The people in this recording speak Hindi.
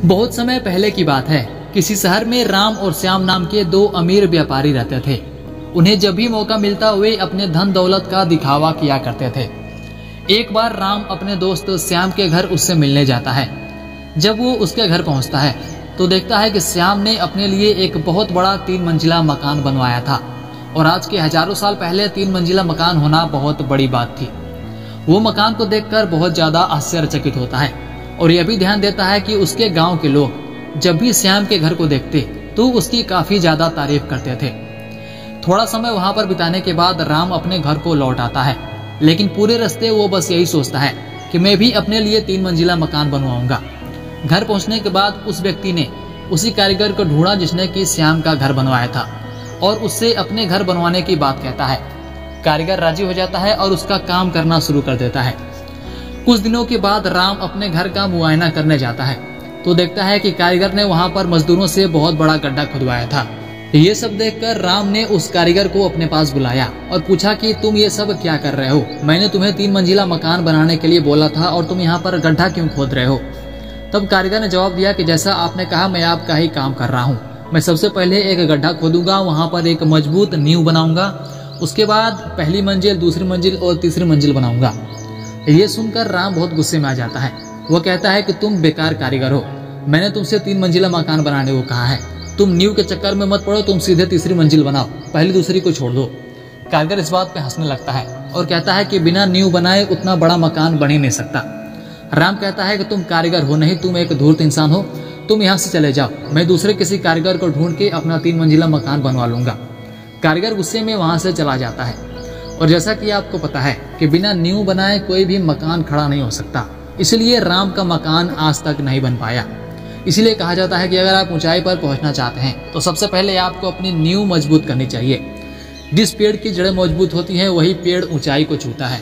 बहुत समय पहले की बात है। किसी शहर में राम और श्याम नाम के दो अमीर व्यापारी रहते थे। उन्हें जब भी मौका मिलता वे अपने धन दौलत का दिखावा किया करते थे। एक बार राम अपने दोस्त श्याम के घर उससे मिलने जाता है। जब वो उसके घर पहुंचता है तो देखता है कि श्याम ने अपने लिए एक बहुत बड़ा 3 मंजिला मकान बनवाया था और आज के हजारों साल पहले 3 मंजिला मकान होना बहुत बड़ी बात थी। वो मकान को देखकर बहुत ज्यादा आश्चर्यचकित होता है और यह भी ध्यान देता है कि उसके गांव के लोग जब भी श्याम के घर को देखते तो उसकी काफी ज्यादा तारीफ करते थे। थोड़ा समय वहां पर बिताने के बाद राम अपने घर को लौट आता है, लेकिन पूरे रास्ते वो बस यही सोचता है कि मैं भी अपने लिए 3 मंजिला मकान बनवाऊंगा। घर पहुंचने के बाद उस व्यक्ति ने उसी कारीगर को ढूंढा जिसने कि श्याम का घर बनवाया था और उससे अपने घर बनवाने की बात कहता है। कारीगर राजी हो जाता है और उसका काम करना शुरू कर देता है। कुछ दिनों के बाद राम अपने घर का मुआयना करने जाता है तो देखता है कि कारीगर ने वहां पर मजदूरों से बहुत बड़ा गड्ढा खुदवाया था। ये सब देखकर राम ने उस कारीगर को अपने पास बुलाया और पूछा कि तुम ये सब क्या कर रहे हो? मैंने तुम्हें 3 मंजिला मकान बनाने के लिए बोला था और तुम यहाँ पर गड्ढा क्यों खोद रहे हो? तब कारीगर ने जवाब दिया कि जैसा आपने कहा मैं आपका ही काम कर रहा हूँ। मैं सबसे पहले एक गड्ढा खोदूंगा, वहां पर एक मजबूत नींव बनाऊंगा, उसके बाद पहली मंजिल, दूसरी मंजिल और तीसरी मंजिल बनाऊंगा। ये सुनकर राम बहुत गुस्से में आ जाता है। वो कहता है कि तुम बेकार कारीगर हो, मैंने तुमसे 3 मंजिला मकान बनाने को कहा है। तुम नींव के चक्कर में मत पड़ो, तुम सीधे तीसरी मंजिल बनाओ, पहली दूसरी को छोड़ दो। कारीगर इस बात पे हंसने लगता है और कहता है कि बिना नींव बनाए उतना बड़ा मकान बन ही नहीं सकता। राम कहता है कि तुम कारीगर हो नहीं, तुम एक धूर्त इंसान हो, तुम यहाँ से चले जाओ, मैं दूसरे किसी कारीगर को ढूंढ के अपना 3 मंजिला मकान बनवा लूंगा। कारीगर गुस्से में वहां से चला जाता है और जैसा कि आपको पता है कि बिना नींव बनाए कोई भी मकान खड़ा नहीं हो सकता, इसलिए राम का मकान आज तक नहीं बन पाया। इसलिए कहा जाता है कि अगर आप ऊंचाई पर पहुंचना चाहते हैं तो सबसे पहले आपको अपनी नींव मजबूत करनी चाहिए। जिस पेड़ की जड़ें मजबूत होती हैं वही पेड़ ऊंचाई को छूता है।